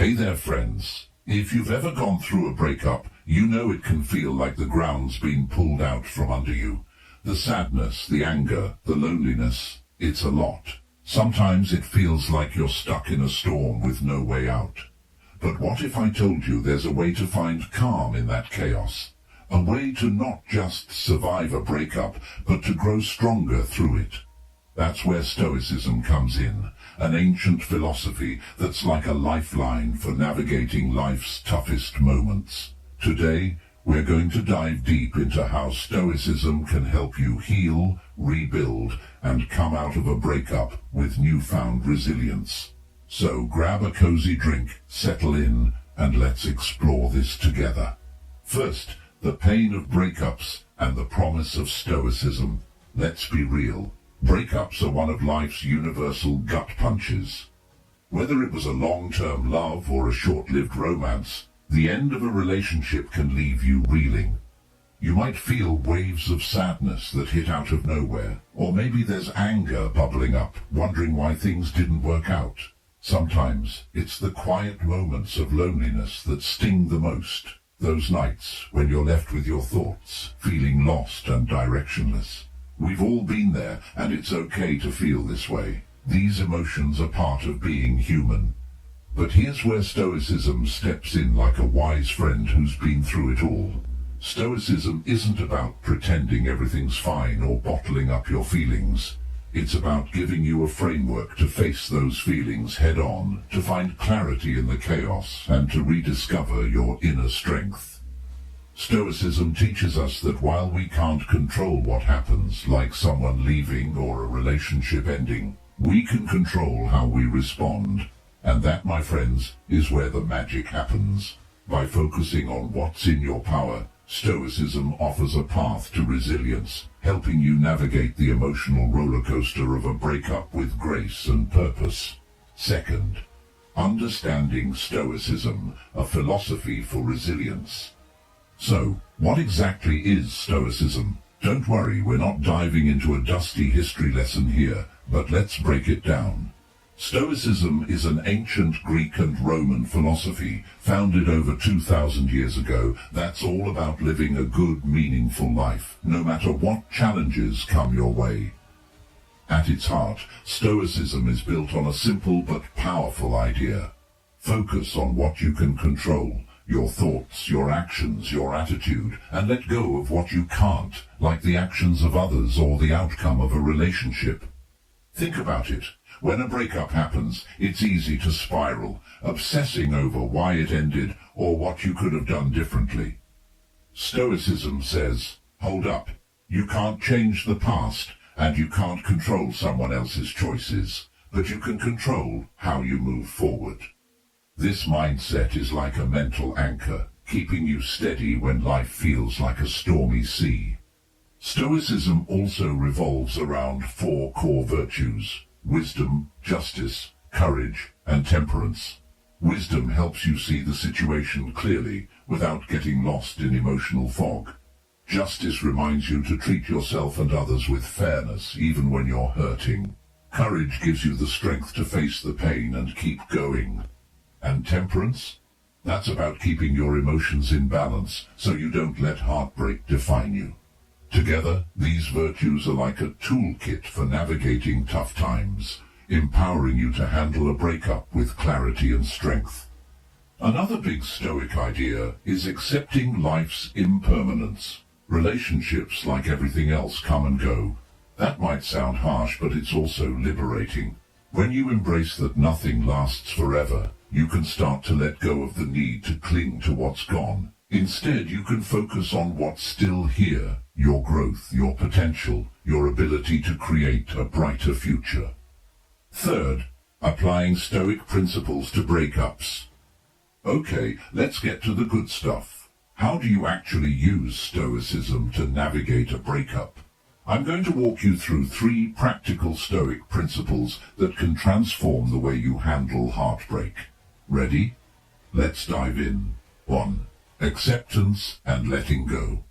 Hey there, friends. If you've ever gone through a breakup, you know it can feel like the ground's been pulled out from under you. The sadness, the anger, the loneliness, it's a lot. Sometimes it feels like you're stuck in a storm with no way out. But what if I told you there's a way to find calm in that chaos? A way to not just survive a breakup, but to grow stronger through it. That's where Stoicism comes in, an ancient philosophy that's like a lifeline for navigating life's toughest moments. Today, we're going to dive deep into how Stoicism can help you heal, rebuild, and come out of a breakup with newfound resilience. So grab a cozy drink, settle in, and let's explore this together. First, the pain of breakups and the promise of Stoicism. Let's be real. Breakups are one of life's universal gut punches. Whether it was a long-term love or a short-lived romance, the end of a relationship can leave you reeling. You might feel waves of sadness that hit out of nowhere, or maybe there's anger bubbling up, wondering why things didn't work out. Sometimes it's the quiet moments of loneliness that sting the most, those nights when you're left with your thoughts, feeling lost and directionless. We've all been there, and it's okay to feel this way. These emotions are part of being human. But here's where Stoicism steps in like a wise friend who's been through it all. Stoicism isn't about pretending everything's fine or bottling up your feelings. It's about giving you a framework to face those feelings head on, to find clarity in the chaos, and to rediscover your inner strength. Stoicism teaches us that while we can't control what happens, like someone leaving or a relationship ending, we can control how we respond. And that, my friends, is where the magic happens. By focusing on what's in your power, Stoicism offers a path to resilience, helping you navigate the emotional roller coaster of a breakup with grace and purpose. Second, understanding Stoicism, a philosophy for resilience. So, what exactly is Stoicism? Don't worry, we're not diving into a dusty history lesson here, but let's break it down. Stoicism is an ancient Greek and Roman philosophy founded over 2,000 years ago that's all about living a good, meaningful life, no matter what challenges come your way. At its heart, Stoicism is built on a simple but powerful idea. Focus on what you can control. Your thoughts, your actions, your attitude, and let go of what you can't, like the actions of others or the outcome of a relationship. Think about it. When a breakup happens, it's easy to spiral, obsessing over why it ended or what you could have done differently. Stoicism says, hold up, you can't change the past, and you can't control someone else's choices, but you can control how you move forward. This mindset is like a mental anchor, keeping you steady when life feels like a stormy sea. Stoicism also revolves around 4 core virtues: wisdom, justice, courage, and temperance. Wisdom helps you see the situation clearly without getting lost in emotional fog. Justice reminds you to treat yourself and others with fairness even when you're hurting. Courage gives you the strength to face the pain and keep going. And temperance? That's about keeping your emotions in balance so you don't let heartbreak define you. Together, these virtues are like a toolkit for navigating tough times, empowering you to handle a breakup with clarity and strength. Another big Stoic idea is accepting life's impermanence. Relationships, like everything else, come and go. That might sound harsh, but it's also liberating. When you embrace that nothing lasts forever, you can start to let go of the need to cling to what's gone. Instead, you can focus on what's still here, your growth, your potential, your ability to create a brighter future. Third, applying Stoic principles to breakups. Okay, let's get to the good stuff. How do you actually use Stoicism to navigate a breakup? I'm going to walk you through 3 practical Stoic principles that can transform the way you handle heartbreak. Ready? Let's dive in. 1. Acceptance and letting go.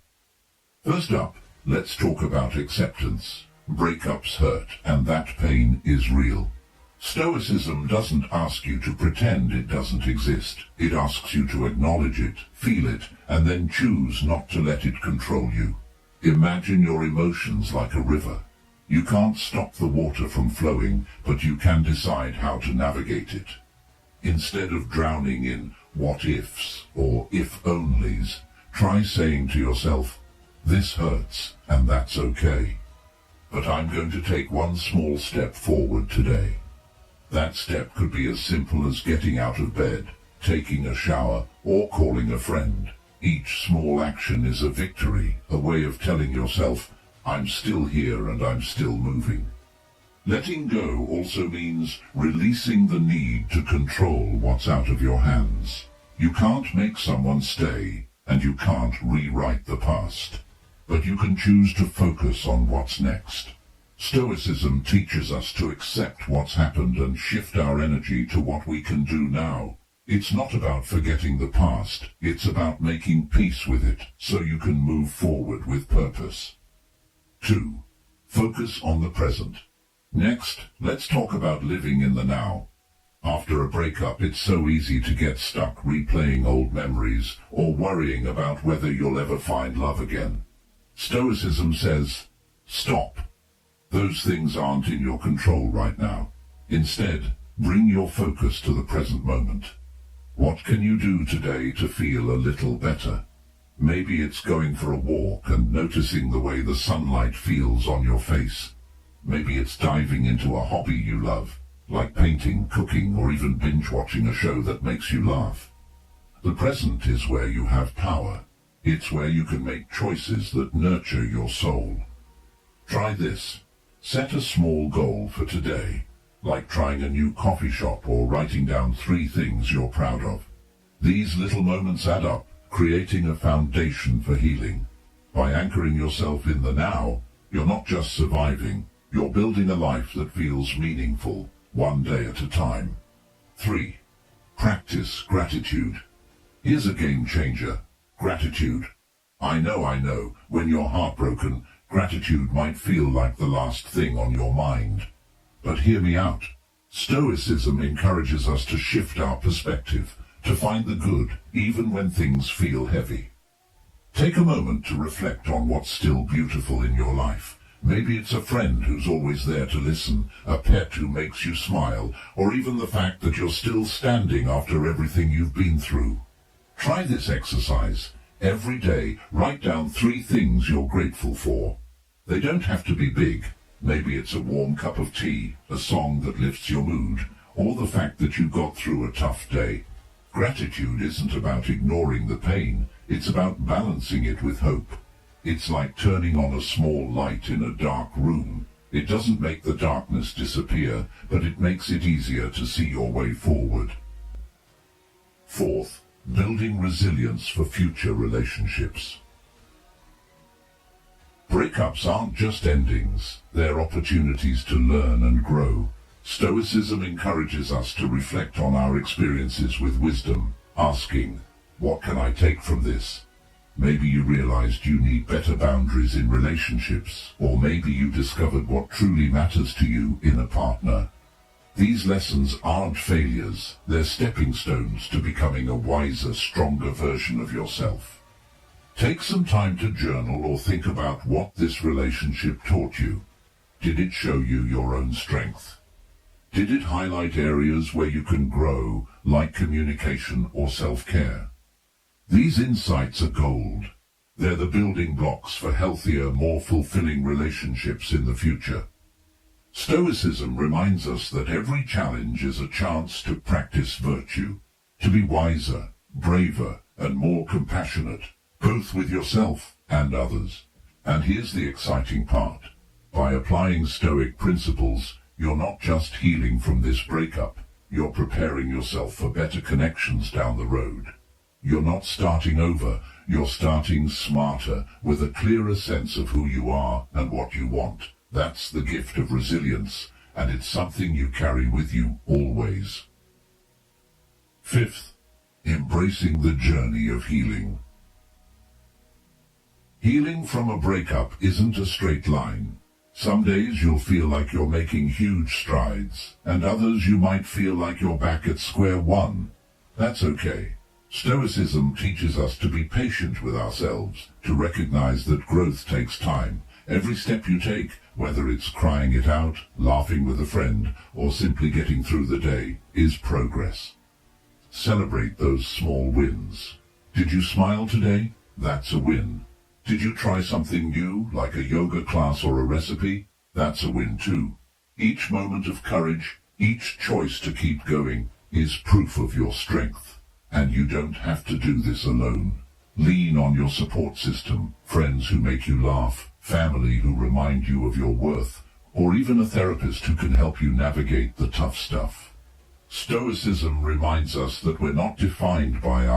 First up, let's talk about acceptance. Breakups hurt, and that pain is real. Stoicism doesn't ask you to pretend it doesn't exist. It asks you to acknowledge it, feel it, and then choose not to let it control you. Imagine your emotions like a river. You can't stop the water from flowing, but you can decide how to navigate it. Instead of drowning in what-ifs or if-onlys, try saying to yourself, "This hurts, and that's okay. But I'm going to take one small step forward today." That step could be as simple as getting out of bed, taking a shower, or calling a friend. Each small action is a victory, a way of telling yourself, "I'm still here and I'm still moving." Letting go also means releasing the need to control what's out of your hands. You can't make someone stay, and you can't rewrite the past. But you can choose to focus on what's next. Stoicism teaches us to accept what's happened and shift our energy to what we can do now. It's not about forgetting the past, it's about making peace with it so you can move forward with purpose. 2. Focus on the present. Next, let's talk about living in the now. After a breakup, it's so easy to get stuck replaying old memories or worrying about whether you'll ever find love again. Stoicism says, stop. Those things aren't in your control right now. Instead, bring your focus to the present moment. What can you do today to feel a little better? Maybe it's going for a walk and noticing the way the sunlight feels on your face. Maybe it's diving into a hobby you love, like painting, cooking, or even binge-watching a show that makes you laugh. The present is where you have power. It's where you can make choices that nurture your soul. Try this. Set a small goal for today, like trying a new coffee shop or writing down 3 things you're proud of. These little moments add up, creating a foundation for healing. By anchoring yourself in the now, you're not just surviving, you're building a life that feels meaningful, one day at a time. 3. Practice gratitude. Here's a game changer. Gratitude. I know, when you're heartbroken, gratitude might feel like the last thing on your mind. But hear me out. Stoicism encourages us to shift our perspective, to find the good, even when things feel heavy. Take a moment to reflect on what's still beautiful in your life. Maybe it's a friend who's always there to listen, a pet who makes you smile, or even the fact that you're still standing after everything you've been through. Try this exercise. Every day, write down 3 things you're grateful for. They don't have to be big. Maybe it's a warm cup of tea, a song that lifts your mood, or the fact that you got through a tough day. Gratitude isn't about ignoring the pain, it's about balancing it with hope. It's like turning on a small light in a dark room. It doesn't make the darkness disappear, but it makes it easier to see your way forward. 4th, building resilience for future relationships. Breakups aren't just endings, they're opportunities to learn and grow. Stoicism encourages us to reflect on our experiences with wisdom, asking, what can I take from this? Maybe you realized you need better boundaries in relationships, or maybe you discovered what truly matters to you in a partner. These lessons aren't failures, they're stepping stones to becoming a wiser, stronger version of yourself. Take some time to journal or think about what this relationship taught you. Did it show you your own strength? Did it highlight areas where you can grow, like communication or self-care? These insights are gold. They're the building blocks for healthier, more fulfilling relationships in the future. Stoicism reminds us that every challenge is a chance to practice virtue, to be wiser, braver, and more compassionate, both with yourself and others. And here's the exciting part. By applying Stoic principles, you're not just healing from this breakup, you're preparing yourself for better connections down the road. You're not starting over, you're starting smarter, with a clearer sense of who you are and what you want. That's the gift of resilience, and it's something you carry with you always. 5th, embracing the journey of healing. Healing from a breakup isn't a straight line. Some days you'll feel like you're making huge strides, and others you might feel like you're back at square one. That's okay. Stoicism teaches us to be patient with ourselves, to recognize that growth takes time. Every step you take, whether it's crying it out, laughing with a friend, or simply getting through the day, is progress. Celebrate those small wins. Did you smile today? That's a win. Did you try something new, like a yoga class or a recipe? That's a win too. Each moment of courage, each choice to keep going, is proof of your strength. And you don't have to do this alone. Lean on your support system, friends who make you laugh, family who remind you of your worth, or even a therapist who can help you navigate the tough stuff. Stoicism reminds us that we're not defined by our